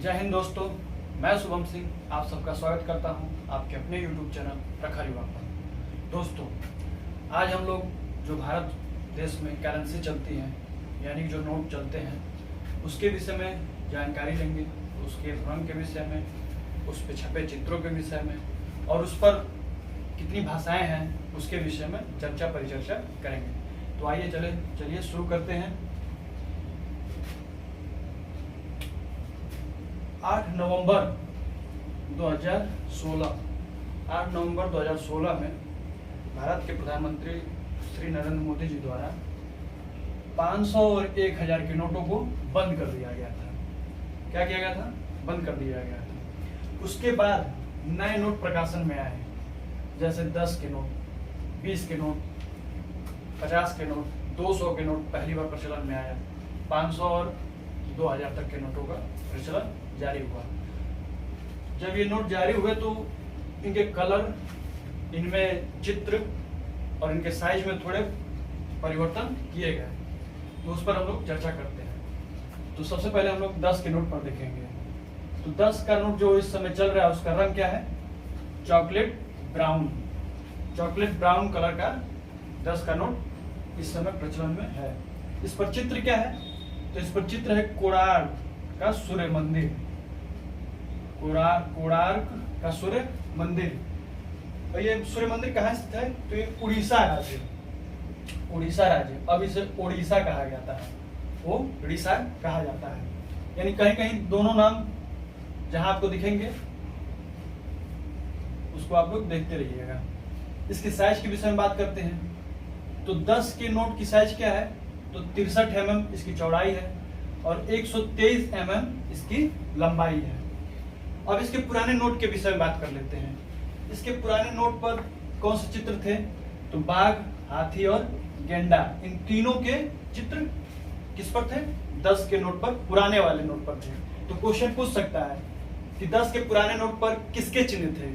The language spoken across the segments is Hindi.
जय हिंद दोस्तों, मैं शुभम सिंह आप सबका स्वागत करता हूं आपके अपने YouTube चैनल प्रखर युवा पर। दोस्तों, आज हम लोग जो भारत देश में करेंसी चलती है यानी जो नोट चलते हैं उसके विषय में जानकारी लेंगे, उसके रंग के विषय में, उस पर छपे चित्रों के विषय में और उस पर कितनी भाषाएं हैं उसके विषय में चर्चा परिचर्चा करेंगे। तो आइए चलिए शुरू करते हैं। 8 नवंबर 2016 में भारत के प्रधानमंत्री श्री नरेंद्र मोदी जी द्वारा 500 और 1000 के नोटों को बंद कर दिया गया था। क्या किया गया था? बंद कर दिया गया था। उसके बाद नए नोट प्रकाशन में आए, जैसे 10 के नोट, 20 के नोट, 50 के नोट, 200 के नोट पहली बार प्रचलन में आया। 500 और 2000 तक के नोटों का प्रचलन जारी हुआ। जब ये नोट जारी हुए तो इनके कलर, इनमें चित्र और इनके साइज में थोड़े परिवर्तन किए गए, तो उस पर हम लोग चर्चा करते हैं। तो सबसे पहले हम लोग 10 के नोट पर देखेंगे। तो 10 का नोट जो इस समय चल रहा है उसका रंग क्या है? Chocolate brown. Chocolate brown colour का 10 का नोट इस समय प्रचलन में है। इस पर चित्र क्या है? तो इस पर चित्र है कोणार्क का सूर्य मंदिर। कोणार्क का सूर्य मंदिर। और ये सूर्य मंदिर कहाँ स्थित है? तो ये उड़ीसा राज्य, अब इसे ओडिशा कहा जाता है, वो उड़ीसा कहा जाता है। यानी कहीं कहीं दोनों नाम जहां आपको दिखेंगे उसको आप लोग देखते रहिएगा। इसके साइज के विषय में बात करते हैं। तो 10 के नोट की साइज क्या है? तो 63 mm इसकी चौड़ाई है और 123 mm इसकी लंबाई है। अब इसके पुराने नोट के विषय में बात कर लेते हैं। इसके पुराने नोट पर कौन से चित्र थे? तो बाघ, हाथी और गेंडा, इन तीनों के चित्र किस पर थे? 10 के नोट पर, पुराने वाले नोट पर थे। तो क्वेश्चन पूछ सकता है कि 10 के पुराने नोट पर किसके चिन्ह थे?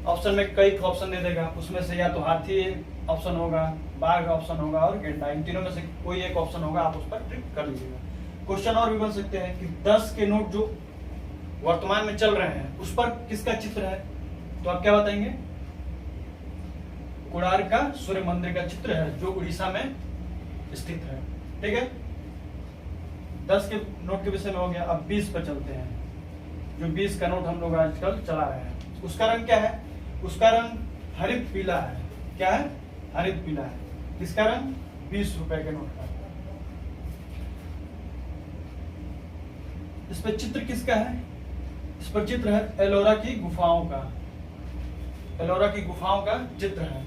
ऑप्शन में कई ऑप्शन दे देगा, उसमें से या तो हाथी ऑप्शन होगा, बाघ ऑप्शन होगा और गेंडा, इन तीनों में से कोई एक ऑप्शन होगा। आप उस पर ट्रिक कर लीजिएगा। क्वेश्चन और भी बन सकते हैं कि 10 के नोट जो वर्तमान में चल रहे हैं उस पर किसका चित्र है? तो आप क्या बताएंगे? कोणार्क का सूर्य मंदिर का चित्र है जो उड़ीसा में स्थित है। ठीक है, 10 के नोट के विषय में हो गया। अब 20 पर चलते हैं। जो 20 का नोट हम लोग आजकल चला रहे हैं उसका रंग क्या है? उसका रंग हरित पीला है। क्या है? हरित पीला है। किसका रंग? 20 रुपए के नोट का। इस पर चित्र किसका है? इस पर चित्र है एलोरा की गुफाओं का। एलोरा की गुफाओं का चित्र है।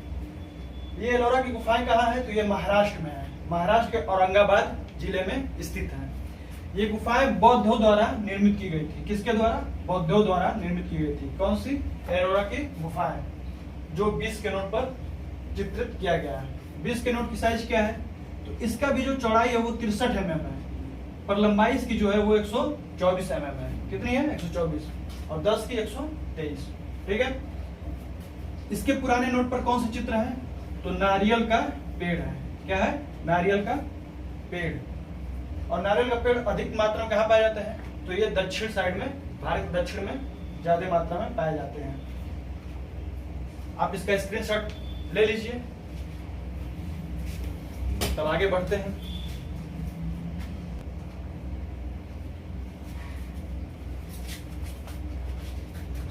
ये एलोरा की गुफाएं कहाँ है? तो ये महाराष्ट्र में है। महाराष्ट्र के औरंगाबाद जिले में स्थित है। ये गुफाएं बौद्धों द्वारा निर्मित की गई थी। किसके द्वारा? बौद्धों द्वारा निर्मित की गई थी। कौन सी? एलोरा की गुफाएं, जो 20 के नोट पर चित्रित किया गया है। 20 के नोट की साइज क्या है? तो इसका भी जो चौड़ाई है वो 63 mm है, पर लंबाई इसकी जो है वो 124 mm है। कितनी है? 124। और 10 की 123। ठीक है। इसके पुराने नोट पर कौन से चित्र है? तो नारियल का पेड़ है। क्या है? नारियल का पेड़। और नारियल का पेड़ अधिक मात्रा में कहाँ पाया जाता है? तो ये दक्षिण साइड में, भारत दक्षिण में ज्यादा मात्रा में पाए जाते हैं। आप इसका स्क्रीनशॉट ले लीजिए। तब आगे बढ़ते हैं।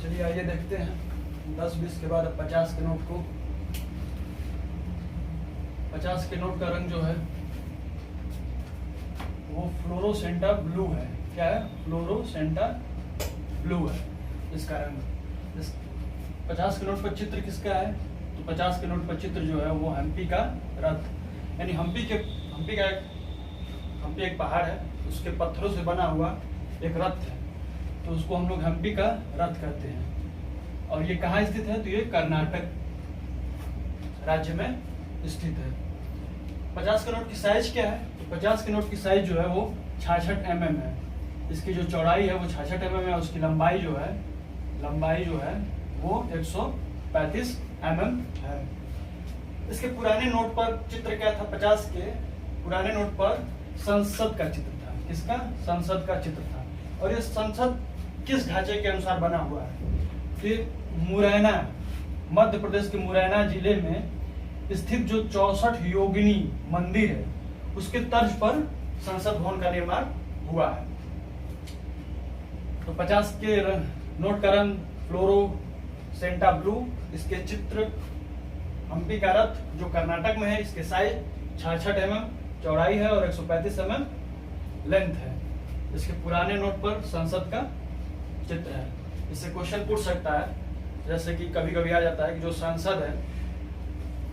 चलिए आइए देखते हैं 10-20 के बाद 50 के नोट को। 50 के नोट का रंग जो है वो फ्लोरोसेंटा ब्लू है। क्या है? फ्लोरोसेंटा ब्लू है इसका रंग। 50 के नोट पर चित्र किसका है? तो 50 के नोट पर चित्र जो है वो हम्पी का रथ, यानी हम्पी एक पहाड़ है, उसके पत्थरों से बना हुआ एक रथ है, तो उसको हम लोग हम्पी का रथ कहते हैं। और ये कहाँ स्थित है? तो ये कर्नाटक राज्य में स्थित है। 50 के नोट की साइज क्या है? तो 50 के नोट की साइज जो है वो 66 mm है। इसकी जो चौड़ाई है वो 66 mm है। उसकी लंबाई जो है वो 135 mm है। इसके पुराने नोट पर चित्र क्या था? 50 के पुराने नोट पर संसद का चित्र था। किसका? संसद का चित्र था। और ये संसद किस ढांचे के अनुसार बना हुआ है? कि मुरैना, मध्य प्रदेश के मुरैना जिले में स्थित जो 64 योगिनी मंदिर है उसके तर्ज पर संसद भवन का निर्माण हुआ है। तो 50 के नोट का रंग फ्लोरोसेंटा ब्लू, इसके चित्र हम्पी का रथ जो कर्नाटक में है, इसके साइज 66 mm चौड़ाई है और 135 mm लेंथ है। इसके पुराने नोट पर संसद का चित्र है। इससे क्वेश्चन पूछ सकता है, जैसे कि कभी कभी आ जाता है कि जो सांसद है,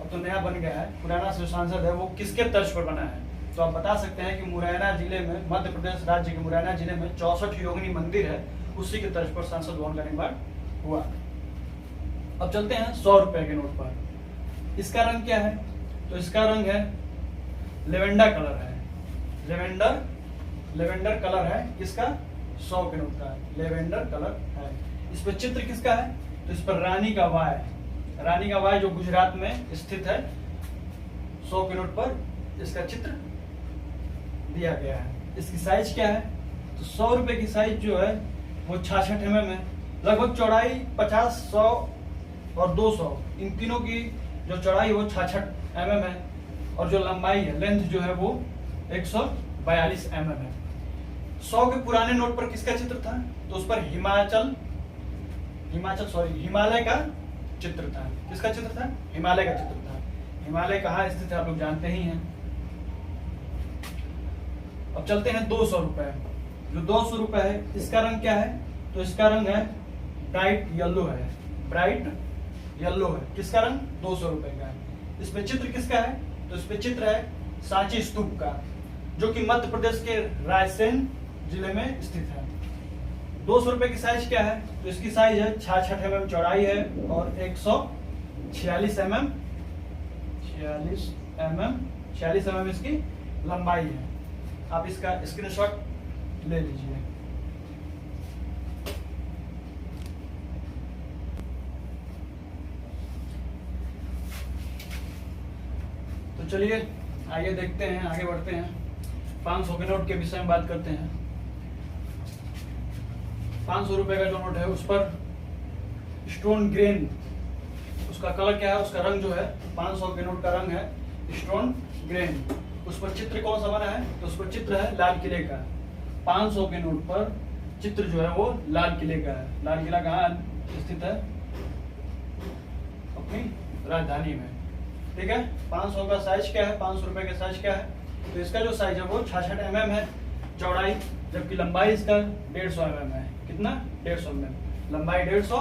अब तो नया बन गया है, पुराना जो सांसद है वो किसके तर्ज पर बना है? तो आप बता सकते हैं कि मुरैना जिले में, मध्य प्रदेश राज्य के मुरैना जिले में 64 योगिनी मंदिर है, उसी के तर्ज पर संसद भवन का निर्माण हुआ। अब चलते हैं 100 रुपए के नोट पर। इसका रंग क्या है? तो इसका रंग है लेवेंडर कलर है। लेवेंडर कलर है किसका? 100 के नोट का लेवेंडर कलर है। इस पर चित्र किसका है? तो इस पर रानी का वाय जो गुजरात में स्थित है। 100 के नोट पर इसका चित्र दिया गया है। इसकी साइज क्या है? तो 100 रुपए की साइज जो है वो 66 mm है। लगभग चौड़ाई 50, 100 और 200, इन तीनों की जो चौड़ाई वो 66 mm है और जो लंबाई है, लेंथ जो है वो 142 mm है। 100 के पुराने नोट पर किसका चित्र था? तो उस पर हिमालय का चित्र था। किसका चित्र था? हिमालय का चित्र था। हिमालय कहाँ स्थित है आप लोग जानते ही हैं। अब चलते हैं 200 रुपए। जो 200 रुपए है इसका रंग क्या है? तो इसका रंग है ब्राइट येलो है। किसका रंग? 200 रुपए का है। इस पे चित्र किसका है? तो इस पे चित्र है सांची स्तूप का, जो कि मध्य प्रदेश के रायसेन जिले में स्थित है। 200 रुपए की साइज क्या है? तो इसकी साइज है 66 mm चौड़ाई है और 146 mm इसकी लंबाई है। आप इसका स्क्रीनशॉट ले लीजिए। तो चलिए आगे देखते हैं, आगे बढ़ते हैं। 500 के नोट के विषय में बात करते हैं। 500 रुपए का जो नोट है उस पर स्टोन ग्रेन, उसका कलर क्या है? उसका रंग जो है 500 के नोट का रंग है स्टोन ग्रेन। उस पर चित्र कौन सा बना है? तो उस पर चित्र है लाल किले का। 500 के नोट पर चित्र जो है वो लाल किले का है। लाल किला कहाँ स्थित है? अपनी राजधानी में। ठीक है। 500 का साइज क्या है? 500 रुपए का साइज क्या है? तो इसका जो साइज है वो 66 mm है चौड़ाई, जबकि लंबाई इसका 150 mm है। कितना? 150 mm। लंबाई 150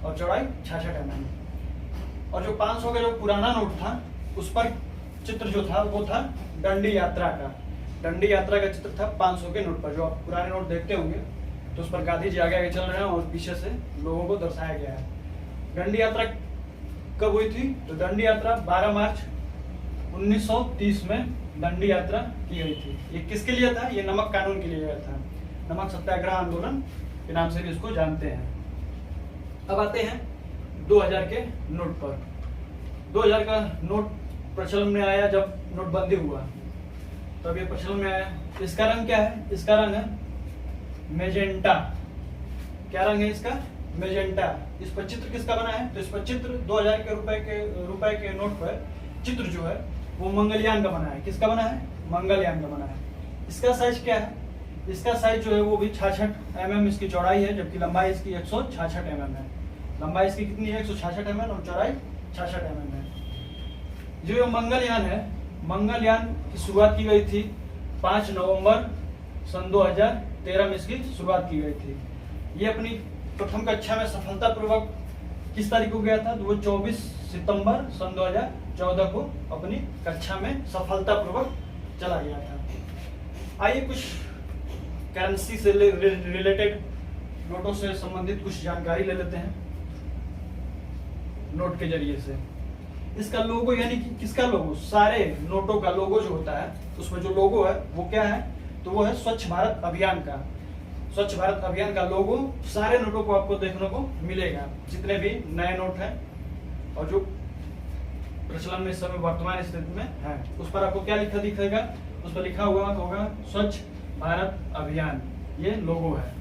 और चौड़ाई 66 mm। और जो 500 का जो पुराना नोट था उस पर चित्र जो था वो था दंडी यात्रा का। दंडी यात्रा का चित्र था 500 के नोट पर। जो आप पुराने नोट देखते होंगे तो उस पर गांधी जी आगे आगे चल रहे हैं और पीछे से लोगों को दर्शाया गया है। दंडी यात्रा कब हुई थी? तो दंडी यात्रा 12 मार्च 1930 में दंडी यात्रा की गई थी। ये किसके लिए था? ये नमक कानून के लिए गया था। नमक सत्याग्रह आंदोलन के नाम से भी इसको जानते हैं। अब आते हैं 2000 के नोट पर। 2000 का नोट प्रचलन में आया जब नोटबंदी हुआ, तब ये प्रचलन में आया। इसका रंग क्या है? इसका रंग है मेजेंटा। क्या रंग है इसका? मेजेंटा। इस पर चित्र किसका बना है? तो इस पर चित्र 2000 के रुपए के नोट पर चित्र जो है वो मंगलयान का बना है। किसका बना है? मंगलयान का बना है। इसका साइज क्या है? इसका साइज जो है वो भी 66 mm इसकी चौड़ाई है, जबकि लंबाई इसकी 166 mm है। लंबाई इसकी कितनी है? 166 mm और चौड़ाई 66 mm है। जो मंगलयान है, मंगलयान की शुरुआत की गई थी 5 नवंबर सन 2013 में इसकी शुरुआत की गई थी। ये अपनी प्रथम कक्षा में सफलतापूर्वक किस तारीख को गया था? तो वो 24 सितंबर सन 2014 को अपनी कक्षा में सफलतापूर्वक चला गया था। आइए कुछ करेंसी से रिलेटेड, नोटों से संबंधित कुछ जानकारी ले लेते हैं नोट के जरिए से। इसका लोगो, यानी कि किसका लोगो? सारे नोटों का लोगो जो होता है उसमें जो लोगो है वो क्या है? तो वो है स्वच्छ भारत अभियान का। स्वच्छ भारत अभियान का लोगो सारे नोटों को आपको देखने को मिलेगा, जितने भी नए नोट हैं और जो प्रचलन में इस समय वर्तमान स्थिति में है। उस पर आपको क्या लिखा दिखेगा? उस पर लिखा हुआ होगा स्वच्छ भारत अभियान। ये लोगो है।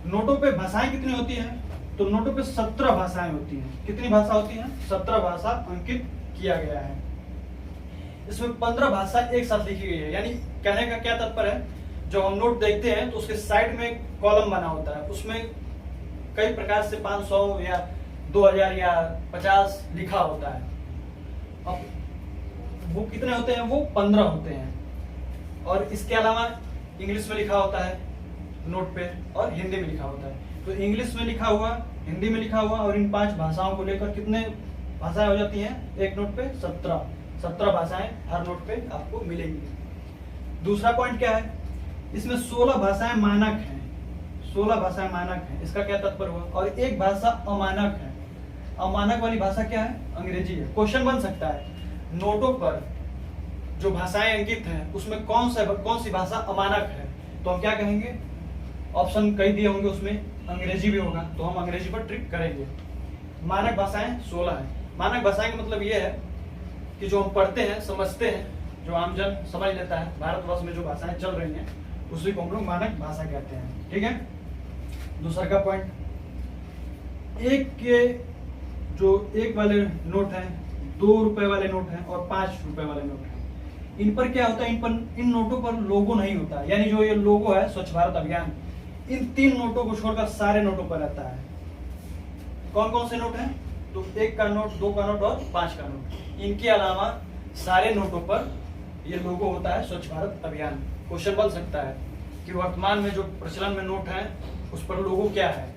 नोटों पे भाषाएं कितनी होती हैं? तो नोटों पे 17 भाषाएं होती हैं। कितनी भाषा होती हैं? 17 भाषा अंकित किया गया है। इसमें 15 भाषा एक साथ लिखी गई है। यानी कहने का क्या तात्पर्य है, जब हम नोट देखते हैं तो उसके साइड में कॉलम बना होता है, उसमें कई प्रकार से 500 या 2000 या 50 लिखा होता है। अब वो कितने होते हैं? वो 15 होते हैं। और इसके अलावा इंग्लिश में लिखा होता है नोट पे और हिंदी में लिखा होता है। तो इंग्लिश में लिखा हुआ, हिंदी में लिखा हुआ और इन 5 भाषाओं को लेकर कितने भाषाएं हो जाती हैं एक नोट पे? 17 भाषाएं हर नोट पे आपको मिलेंगी। दूसरा पॉइंट क्या है, इसमें 16 भाषाएं मानक हैं। 16 भाषाएं मानक हैं। इसका क्या तात्पर्य हुआ? और एक भाषा अमानक है। अमानक वाली भाषा क्या है? अंग्रेजी है। क्वेश्चन बन सकता है, नोटों पर जो भाषाएं अंकित हैं उसमें कौन सी भाषा अमानक है? तो हम क्या कहेंगे? ऑप्शन कई दिए होंगे, उसमें अंग्रेजी भी होगा, तो हम अंग्रेजी पर ट्रिक करेंगे। मानक भाषाएं 16 है। मानक भाषाएं का मतलब ये है कि जो हम पढ़ते हैं, समझते हैं, जो आमजन समझ लेता है, भारतवर्ष में जो भाषाएं चल रही हैं उसी को हम लोग मानक भाषा कहते हैं। ठीक है। दूसरा का पॉइंट, एक वाले नोट हैं, 2 रुपए वाले नोट हैं और 5 रुपए वाले नोट हैं। इन पर क्या होता है? इन नोटों पर लोगो नहीं होता। यानी जो ये लोगो है स्वच्छ भारत अभियान, इन 3 नोटों को छोड़कर सारे नोटों पर रहता है। कौन कौन से नोट हैं? तो 1 का नोट, 2 का नोट और 5 का नोट। इनके अलावा सारे नोटों पर ये लोगो होता है स्वच्छ भारत अभियान। क्वेश्चन बन सकता है कि वर्तमान में जो प्रचलन में नोट है उस पर लोगो क्या है?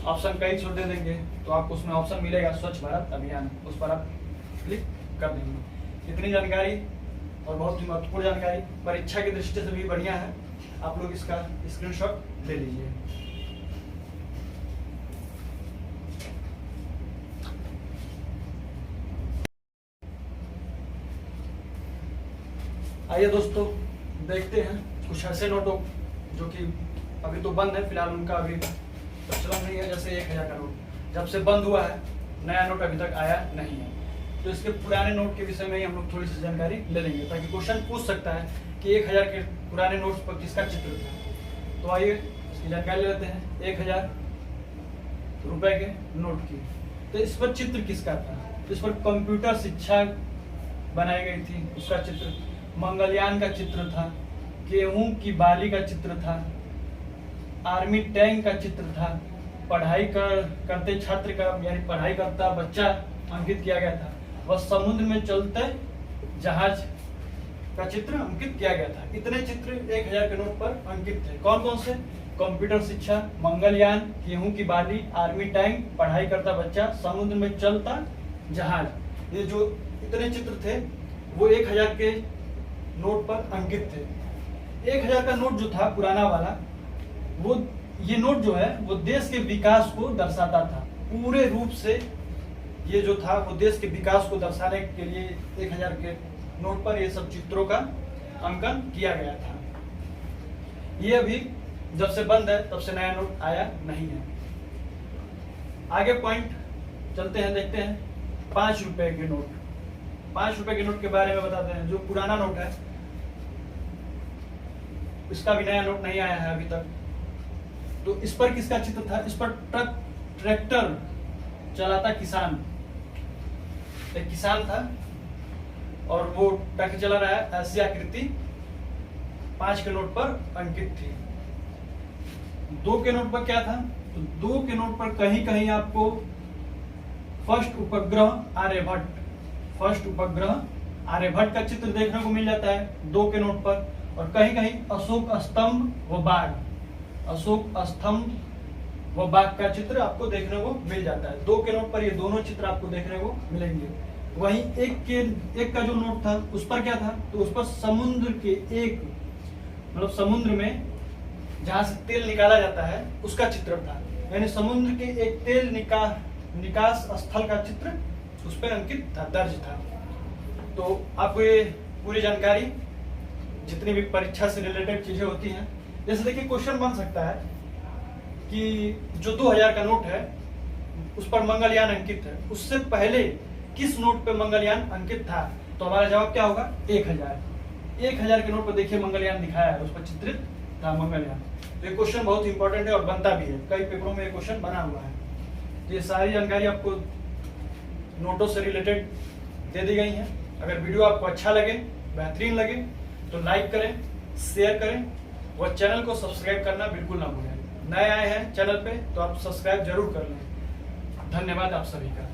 ऑप्शन कई छोड़ दे देंगे तो आपको उसमें ऑप्शन मिलेगा स्वच्छ भारत अभियान, उस पर आप क्लिक कर देंगे। इतनी जानकारी और बहुत ही महत्वपूर्ण जानकारी, परीक्षा की दृष्टि से भी बढ़िया है। आप लोग इसका स्क्रीनशॉट ले लीजिए। आइए दोस्तों, देखते हैं कुछ ऐसे नोटों जो कि अभी तो बंद है, फिलहाल उनका अभी प्रचलन नहीं है। जैसे 1000 का नोट जब से बंद हुआ है, नया नोट अभी तक आया नहीं है। तो इसके पुराने नोट के विषय में ही हम लोग थोड़ी सी जानकारी ले लेंगे, ताकि क्वेश्चन पूछ सकता है कि 1000 के पुराने नोट्स पर किसका चित्र था। तो आइए इसकी जानकारी ले लेते हैं। 1000 रुपए के नोट की, तो इस पर चित्र किसका था? तो इस पर कंप्यूटर शिक्षा बनाई गई थी, उसका चित्र, मंगलयान का चित्र था, गेहूं की बाली का चित्र था, आर्मी टैंक का चित्र था, पढ़ाई करते छात्र का यानी पढ़ाई करता बच्चा अंकित किया गया था, वह समुद्र में चलते जहाज का चित्र अंकित किया गया था। इतने चित्र 1000 के नोट पर अंकित थे। कौन कौन से? कंप्यूटर शिक्षा, मंगलयान, गेहूं की बाली, आर्मी टैंक, पढ़ाई करता बच्चा, समुद्र में चलता जहाज। ये जो इतने चित्र थे वो 1000 के नोट पर अंकित थे। 1000 का नोट जो था पुराना वाला, वो ये नोट जो है वो देश के विकास को दर्शाता था पूरे रूप से। ये जो था वो देश के विकास को दर्शाने के लिए 1000 के नोट पर ये सब चित्रों का अंकन किया गया था। ये अभी जब से बंद है तब से नया नोट आया नहीं है। आगे पॉइंट चलते हैं, देखते हैं 5 रुपए के नोट। 5 रुपए के नोट के बारे में बताते हैं। जो पुराना नोट है इसका भी नया नोट नहीं आया है अभी तक। तो इस पर किसका चित्र था? इस पर ट्रैक्टर चलाता किसान, एक किसान था और वो ट्रैक्टर चला रहा है, ऐसी आकृति 5 के नोट पर अंकित थी। 2 के नोट पर क्या था? तो 2 के नोट पर कहीं कहीं आपको फर्स्ट उपग्रह आर्यभट्ट का चित्र देखने को मिल जाता है 2 के नोट पर, और कहीं कहीं अशोक स्तंभ व बाघ का चित्र आपको देखने को मिल जाता है। 2 के नोट पर ये दोनों चित्र आपको देखने को मिलेंगे। वहीं एक का जो नोट था उस पर क्या था? तो उस पर समुद्र के मतलब समुद्र में जहां से तेल निकाला जाता है उसका चित्र था। यानी समुद्र के एक तेल निकास स्थल का चित्र उस पर अंकित था, दर्ज था। तो आपको ये पूरी जानकारी, जितनी भी परीक्षा से रिलेटेड चीजें होती हैं, जैसे देखिए क्वेश्चन बन सकता है कि जो 2000 का नोट है उस पर मंगलयान अंकित है, उससे पहले किस नोट पे मंगलयान अंकित था? तो हमारा जवाब क्या होगा? 1000 के नोट पर देखिए मंगलयान दिखाया है, उस पर चित्रित था मंगलयान। तो ये क्वेश्चन बहुत इंपॉर्टेंट है और बनता भी है, कई पेपरों में ये क्वेश्चन बना हुआ है। तो ये सारी जानकारी आपको नोटों से रिलेटेड दे दी गई है। अगर वीडियो आपको अच्छा लगे, बेहतरीन लगे, तो लाइक करें, शेयर करें और चैनल को सब्सक्राइब करना बिल्कुल ना भूलें। नए आए हैं चैनल पे तो आप सब्सक्राइब जरूर कर लें। धन्यवाद आप सभी का।